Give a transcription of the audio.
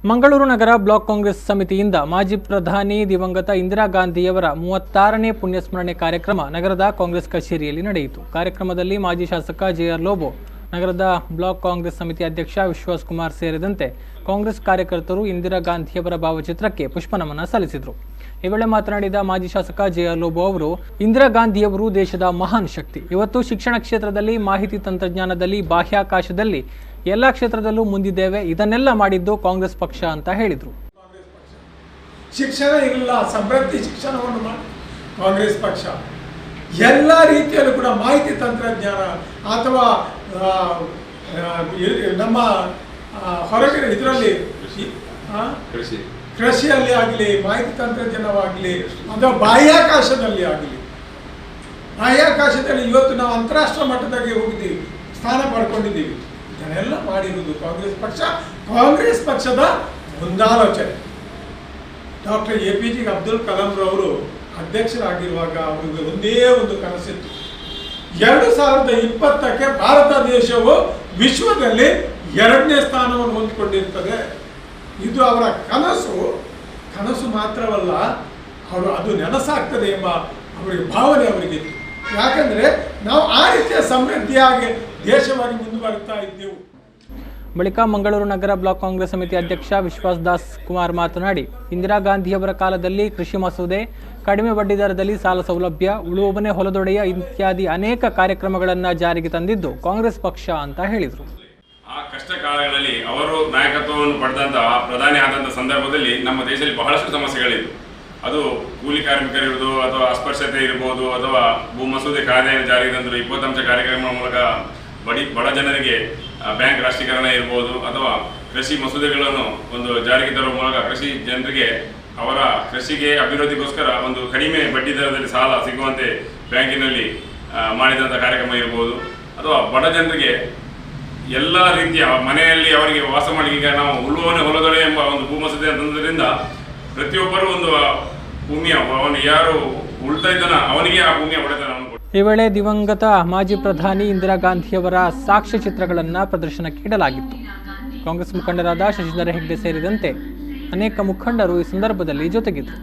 ಮಂಗಳೂರು ನಗರ block Congress ಸಮಿತಿಯಿಂದ ಮಾಜಿ ಪ್ರಧಾನಿ ದಿವಂಗತ ಇಂದಿರಾ ಗಾಂಧಿಯವರ 36ನೇ ಪುಣ್ಯಸ್ಮರಣೆ ಕಾರ್ಯಕ್ರಮ ನಗರದ ಕಾಂಗ್ರೆಸ್ ಕಚೇರಿಯಲ್ಲಿ ನಡೆಯಿತು. ಕಾರ್ಯಕ್ರಮದಲ್ಲಿ ಮಾಜಿ ಶಾಸಕ ಜೆಆರ್ ಲೋಬೋ, ನಗರದ ಬ್ಲಾಕ್ ಕಾಂಗ್ರೆಸ್ ಸಮಿತಿ ಅಧ್ಯಕ್ಷ ವಿಶ್ವಾಸ್ ಕುಮಾರ್ ಸೇರಿದಂತೆ ಕಾಂಗ್ರೆಸ್ ಕಾರ್ಯಕರ್ತರು ಇಂದಿರಾ ಗಾಂಧಿಯವರ ಭಾವಚಿತ್ರಕ್ಕೆ ಪುಷ್ಪನಮನ ಸಲ್ಲಿಸಿದರು. ಈ ವೇಳೆ ಮಾತನಾಡಿದ ಮಾಜಿ ಶಾಸಕ ಜೆಆರ್ ಲೋಬೋ ಅವರು, ಇಂದಿರಾ ಗಾಂಧಿಯವರು ದೇಶದ ಮಹಾನ್ ಶಕ್ತಿ. ಇವತ್ತು ಶಿಕ್ಷಣ ಕ್ಷೇತ್ರದಲ್ಲಿ, ಮಾಹಿತಿ ತಂತ್ರಜ್ಞಾನದಲ್ಲಿ, ಬಾಹ್ಯಾಕಾಶದಲ್ಲಿ ಎಲ್ಲ ಕ್ಷೇತ್ರದಲ್ಲೂ ಮುಂದಿದ್ದೇವೆ. ಇದನ್ನೆಲ್ಲ ಮಾಡಿದ್ದು ಕಾಂಗ್ರೆಸ್ ಪಕ್ಷ ಅಂತ ಹೇಳಿದರು. ಶಿಕ್ಷಣ ಇಲ್ಲ, ಸಮೃದ್ಧಿ ಶಿಕ್ಷಣವನ್ನು ಮಾಡಿ ಕಾಂಗ್ರೆಸ್ ಪಕ್ಷ ಎಲ್ಲ ರೀತಿಯಲ್ಲೂ ಕೂಡ ಮಾಹಿತಿ ತಂತ್ರಜ್ಞಾನ ಅಥವಾ ನಮ್ಮ ಹೊರಗಿನ ಇದರಲ್ಲಿ ಕೃಷಿಯಲ್ಲಿ ಆಗಲಿ, ಮಾಹಿತಿ ತಂತ್ರಜ್ಞಾನವಾಗಲಿ ಅಥವಾ ಬಾಹ್ಯಾಕಾಶದಲ್ಲಿ ಆಗಲಿ, ಬಾಹ್ಯಾಕಾಶದಲ್ಲಿ ಇವತ್ತು ನಾವು ಅಂತಾರಾಷ್ಟ್ರೀಯ ಮಟ್ಟದಾಗೆ ಹೋಗಿದ್ದೀವಿ, ಸ್ಥಾನ ಪಡ್ಕೊಂಡಿದ್ದೀವಿ. ಇದನ್ನೆಲ್ಲ ಮಾಡಿರುವುದು ಕಾಂಗ್ರೆಸ್ ಪಕ್ಷ. ಕಾಂಗ್ರೆಸ್ ಪಕ್ಷದ ಮುಂದಾಲೋಚನೆ. ಡಾಕ್ಟರ್ APJ ಅಬ್ದುಲ್ ಕಲಾಂ ರವರು ಅಧ್ಯಕ್ಷರಾಗಿರುವಾಗ ಅವರಿಗೆ ಒಂದೇ ಒಂದು ಕನಸಿತ್ತು, 2020ಕ್ಕೆ ಭಾರತ ದೇಶವು ವಿಶ್ವದಲ್ಲಿ 2ನೇ ಸ್ಥಾನವನ್ನು ಹೊಂದಿಕೊಂಡಿರ್ತದೆ. ಇದು ಅವರ ಕನಸು ಮಾತ್ರವಲ್ಲ, ಅದು ನನಸಾಗ್ತದೆ ಎಂಬ ಅವರಿಗೆ ಭಾವನೆ ಅವರಿಗಿತ್ತು. ಯಾಕಂದರೆ ನಾವು ಆ ರೀತಿಯ ಸಮೃದ್ಧಿಯಾಗಿ ದೇಶವಾಗಿ ಮುಂದುವರಿತಾ ಇದ್ದೆವು. ಬಳಿಕ ಮಂಗಳೂರು ನಗರ ಬ್ಲಾಕ್ ಕಾಂಗ್ರೆಸ್ ಸಮಿತಿ ಅಧ್ಯಕ್ಷ ವಿಶ್ವಾಸ್ ದಾಸ್ ಕುಮಾರ್ ಮಾತನಾಡಿ, ಇಂದಿರಾ ಗಾಂಧಿಯವರ ಕಾಲದಲ್ಲಿ ಕೃಷಿ ಮಸೂದೆ, ಕಡಿಮೆ ಬಡ್ಡಿ ದರದಲ್ಲಿ ಸಾಲ ಸೌಲಭ್ಯ, ಉಳುವವನೇ ಹೊಲದೊಡೆಯ ಇತ್ಯಾದಿ ಅನೇಕ ಕಾರ್ಯಕ್ರಮಗಳನ್ನು ಜಾರಿಗೆ ತಂದಿದ್ದು ಕಾಂಗ್ರೆಸ್ ಪಕ್ಷ ಅಂತ ಹೇಳಿದರು. ಆ ಕಷ್ಟ ಕಾಲಗಳಲ್ಲಿ ಅವರು ನಾಯಕತ್ವವನ್ನು ಪಡೆದಂತಹ ಪ್ರಧಾನಿ ಆದಂಥ ಸಂದರ್ಭದಲ್ಲಿ ನಮ್ಮ ದೇಶದಲ್ಲಿ ಬಹಳಷ್ಟು ಸಮಸ್ಯೆಗಳಿತ್ತು. ಅದು ಕೂಲಿ ಕಾರ್ಮಿಕರಿರ್ಬೋದು, ಅಥವಾ ಅಸ್ಪೃಶ್ಯತೆ ಇರ್ಬೋದು, ಅಥವಾ ಭೂ ಮಸೂದೆ ಕಾಯ್ದೆಯನ್ನು ಜಾರಿಗೆ ತಂದರು, 20 ಅಂಶ ಕಾರ್ಯಕ್ರಮಗಳ ಮೂಲಕ ಬಡ ಜನರಿಗೆ ಬ್ಯಾಂಕ್ ರಾಷ್ಟ್ರೀಕರಣ ಇರ್ಬೋದು, ಅಥವಾ ಕೃಷಿ ಮಸೂದೆಗಳನ್ನು ಒಂದು ಜಾರಿಗೆ ತರುವ ಮೂಲಕ ಕೃಷಿ ಜನರಿಗೆ ಅವರ ಕೃಷಿಗೆ ಅಭಿವೃದ್ಧಿಗೋಸ್ಕರ ಒಂದು ಕಡಿಮೆ ಬಡ್ಡಿ ದರದಲ್ಲಿ ಸಾಲ ಸಿಗುವಂತೆ ಬ್ಯಾಂಕಿನಲ್ಲಿ ಮಾಡಿದಂಥ ಕಾರ್ಯಕ್ರಮ ಇರ್ಬೋದು, ಅಥವಾ ಬಡ ಜನರಿಗೆ ಎಲ್ಲ ರೀತಿಯ ಮನೆಯಲ್ಲಿ ಅವರಿಗೆ ವಾಸ ಮಾಡಿ, ಈಗ ನಾವು ಉಳುವವನೇ ಹೊಲದೊಡೆ ಎಂಬ ಒಂದು ಭೂ ಮಸೂದೆ ತಂದ್ರಿಂದ ಪ್ರತಿಯೊಬ್ಬರು ಒಂದು ಭೂಮಿಯ ಅವನು ಯಾರು ಉಳ್ತಾ ಇದ್ದಾನ ಅವನಿಗೆ ಆ ಭೂಮಿಯ ಒಡೆತನ. ಈ ವೇಳೆ ದಿವಂಗತ ಮಾಜಿ ಪ್ರಧಾನಿ ಇಂದಿರಾ ಗಾಂಧಿಯವರ ಸಾಕ್ಷ್ಯ ಚಿತ್ರಗಳನ್ನು ಪ್ರದರ್ಶನಕ್ಕೆ ಇಡಲಾಗಿತ್ತು. ಕಾಂಗ್ರೆಸ್ ಮುಖಂಡರಾದ ಶಶಿಧರ ಹೆಗ್ಡೆ ಸೇರಿದಂತೆ ಅನೇಕ ಮುಖಂಡರು ಈ ಸಂದರ್ಭದಲ್ಲಿ ಜೊತೆಗಿದ್ದರು.